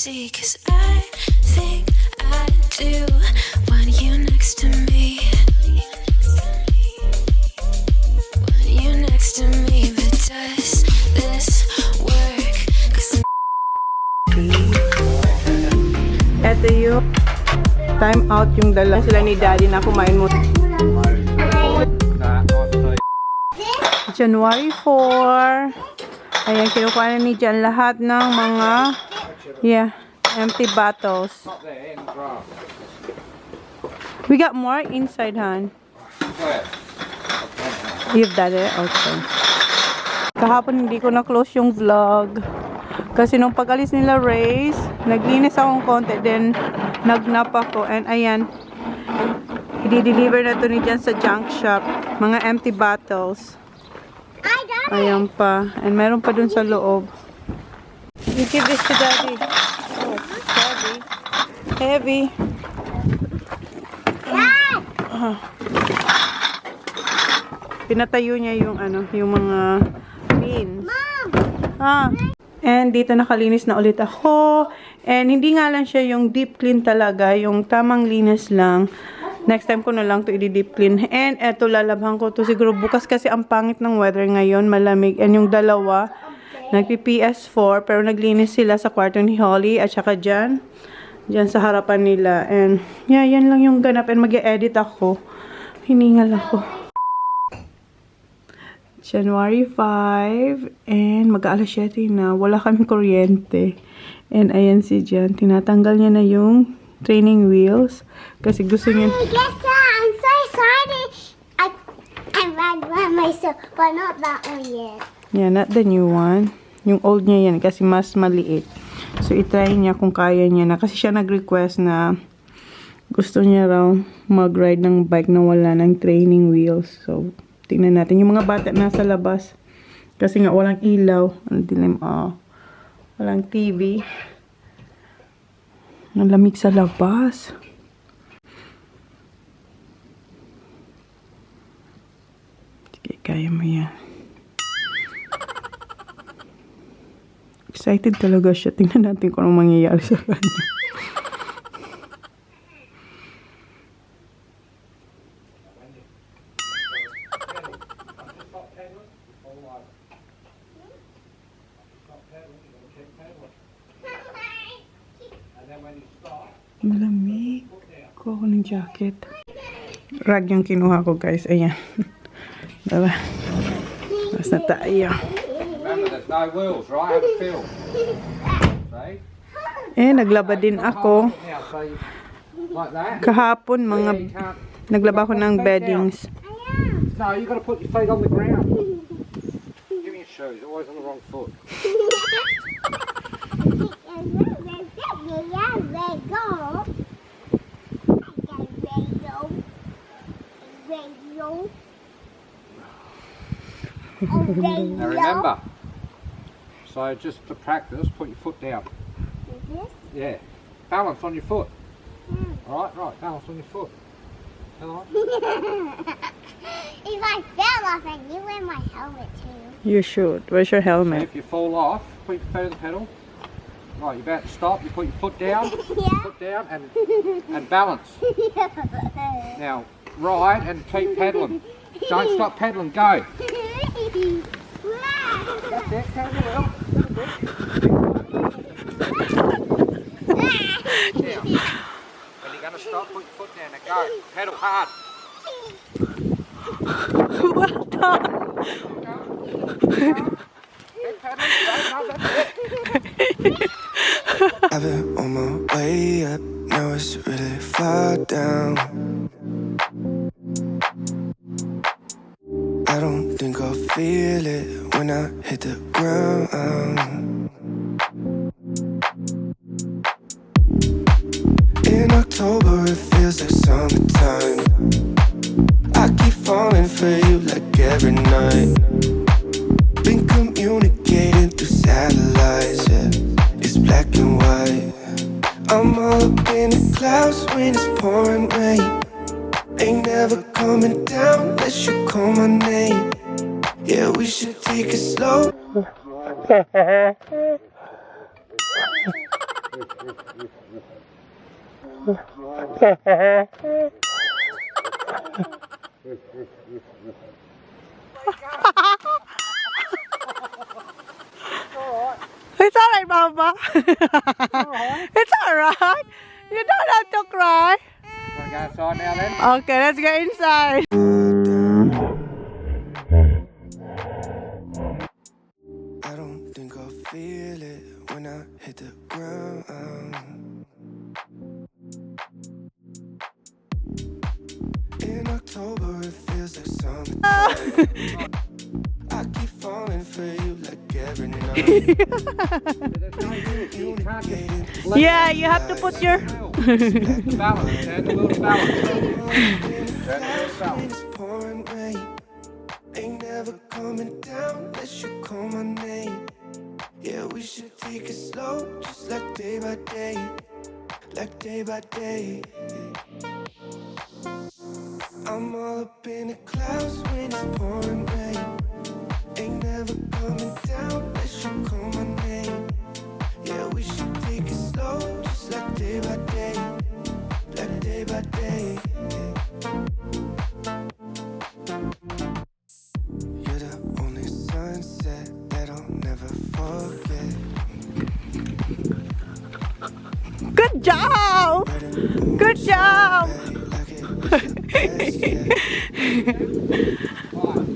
see, 'cause I think I do want you next to me. Want you next to me, but does this work? 'Cause Eto yung time out yung dala sila ni daddy na kumain mo. January 4. Ayan, kinukuha na ni Jan lahat ng mga empty bottles. We got more inside, hon. You've done it? Okay. Kahapon hindi ko na-close yung vlog. Kasi nung pag-alis nila Race, naglinis akong konti, then nagnap ako. And ayan, i-deliver na to ni Jan sa junk shop. Mga empty bottles. Ayan pa. And meron pa dun sa loob. You give this to daddy. Oh, heavy. Heavy. Pinatayo niya yung yung mga beans. And dito nakalinis na ulit ako. And hindi nga lang siya yung deep clean talaga, yung tamang linis lang. Next time ko na lang to i-deep clean. And eto, lalabhan ko to siguro bukas kasi ang pangit ng weather ngayon, malamig. And yung dalawa, nagpi-PS4, pero naglinis sila sa kwarto ni Holly at saka dyan sa harapan nila. And yeah, yan lang yung ganap. And mag-e-edit ako. Hiningal ako. January 5, and mag-aalas 7 na. Wala kaming kuryente. And ayan si Jan, tinatanggal niya na yung training wheels kasi gusto niya. I'm so excited. I read myself, but not that one yet. Yeah, not the new one. Yung old niya yan kasi mas maliit. So itry niya kung kaya niya na kasi siya nag-request na gusto niya raw mag-ride ng bike na wala ng training wheels. So tingnan natin yung mga bata nasa labas kasi nga walang ilaw. Ang dilim, walang TV. Ang lamig sa labas. Sige, kaya mo yan. Excited talaga siya. Tingnan natin kung anong mangyayari sa kanya. Malamig. Kuha ko ng jacket. Rag yung kinuha ko, guys. Ayan. Diba? Mas na tayo. Naglaba din ako. Kahapon, naglaba ko ng beddings. No, you got to put your feet on the ground. Give me your shoes. Always on the wrong foot. Now remember, so just to practice, put your foot down. This? Yeah, balance on your foot. Right, balance on your foot. Hello. If I fell off, and you wear my helmet too. You should. Where's your So helmet? if you fall off, put your foot on the pedal. Right, you're about to stop. You put your foot down, foot down, and balance. Now ride and keep pedaling. Don't stop pedaling. Go. That's it. Turn the wheel. Down. When you're going to stop, put your foot down and go. Pedal hard. Well done. Keep pedaling. No, that's it. I've been on my way up, now it's really far down. I don't think I'll feel it when I hit the ground. In October it feels like summertime. I keep falling for you like every night. Been communicating through satellites, yeah. It's black and white. I'm all up in the clouds when it's pouring rain. Ain't never coming down unless you call my name. Yeah, we should take it slow. It's alright, Baba. It's alright. You don't have to cry. Want to go inside now then? Okay, let's get inside. I don't think I'll feel it when I hit the ground. In October it feels like summertime. I keep falling for you like every night. Yeah, you have to put your... Balance, turn the wheel to balance. Turn the wheel to balance. It's pouring rain. Ain't never coming down unless you call my name. Yeah, we should take it slow, just like day by day. Like day by day. I'm all up in the clouds when it's pouring rain. Ain't never coming down unless you call my name. Yeah, we should take it slow, just like day by day. Like day by day. You're the only sunset that I'll never forget. Good job! Good job!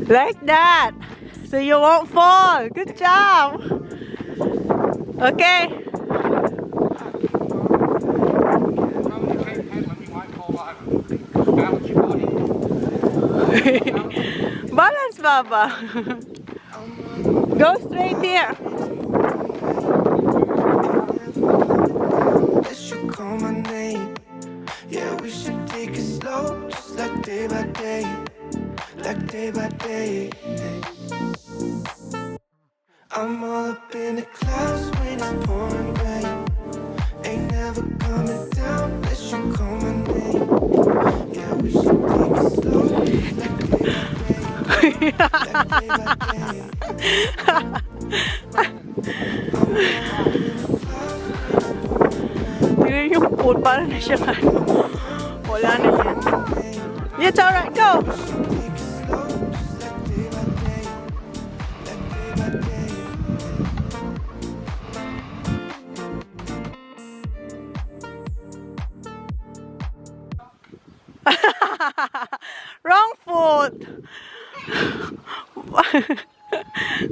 Like that. So you won't fall. Good job. Okay. Balance your body. Balance, Baba. Go straight here. Unless you call my name. Yeah, we should take it slow, just like day by day. Like day by day. I'm all up in the clouds when it's pouring rain. Ain't never coming down unless you call my name. Yeah, we should take it slow, just like day by day. Like day by day. Tignan yung food, parang na siya ano. Wala na yan. It's alright, go! Wrong foot!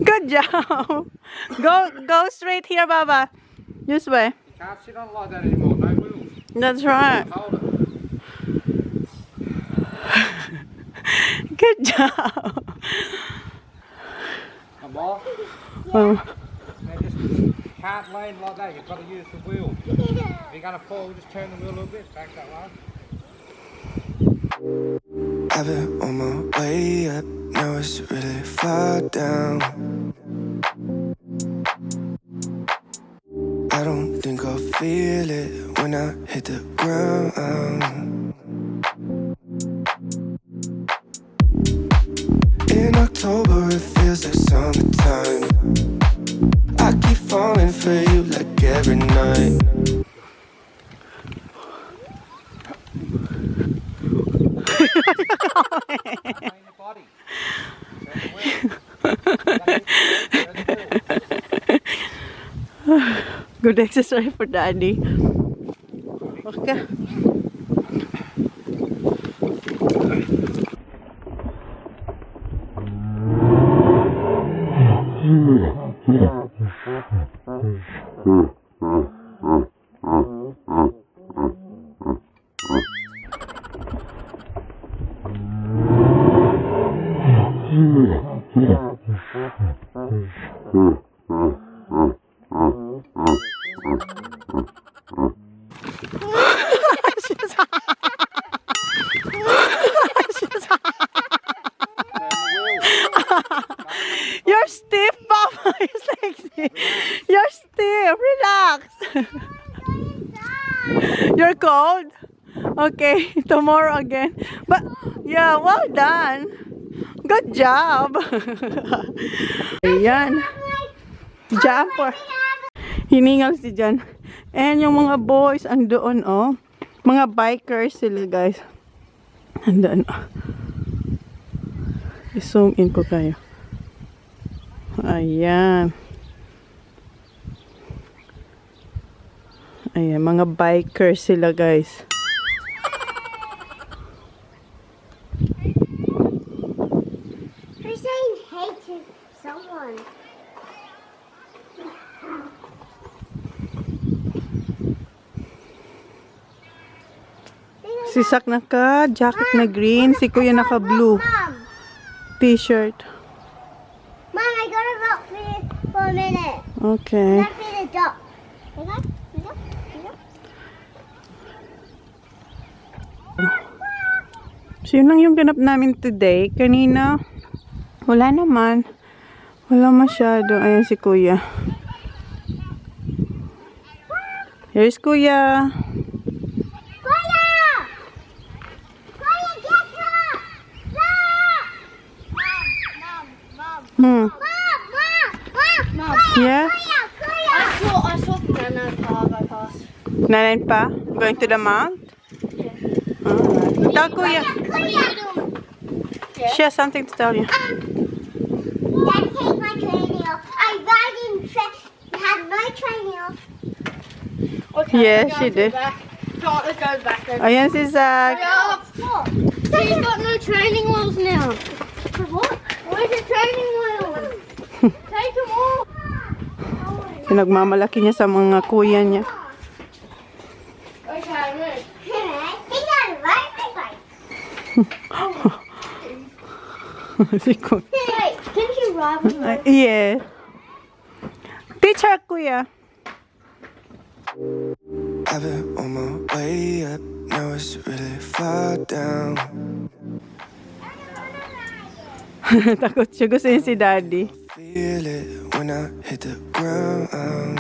Good job! Go straight here, Baba. This way. You can't sit on it like that anymore, no wheels. That's right. Hold it. Good job. Come on. Oh. Now just can't land like that, you've got to use the wheel. If you're going to fall, just turn the wheel a little bit, back that way. I've been on my way up, now it's really far down. I don't think I'll feel it when I hit the ground. In October it feels like summertime. I keep falling for you like every night. Train your body. Turn the wheel. Turn the wheel. Good exercise for Daddy. Okay. You're stiff, Papa. It's like, you're stiff. Relax. You're cold? Okay, tomorrow again. But, yeah, well done. Good job. Ayan. Jumper. Hiningal si Jan. And yung mga boys andoon, oh. Mga bikers sila, guys. Andaan. I-zoom in ko kayo. Ayan. Ayan, mga bikers sila, guys. You're saying hey to someone. Si Sak naka jacket na green, si Kuya naka blue Mom, t-shirt. Mom, I gotta look for you for a minute. Okay. Let me the dog. Okay? So yun lang yung ganap namin today. Kanina, wala naman. Wala masyado. Ayan si Kuya. Here's Kuya. Kuya! Kuya, get her! Look! Hmm. Mom! Yeah? Kuya! I saw Nana car go past. Nanain pa? Going to the mount? Alright. Tell Kuya. She has something to tell you. Dad, take my training off. I ride in had no training off. Okay, Yeah, let's she go did. back. Come on, let's go back then. Ayan si Zach. So you've got no training wheels now. What? Where's your training wheels? Take them off. Pinagmamalaki niya sa mga kuya niya. Okay, move. He got to ride my bike. Si Kuya. Wait, can you ride my bike? Yeah. Teach her, Kuya. I've been on my way up, now it's really far down. Takot siya. Gusto niya si Daddy. Feel it when I hit the ground.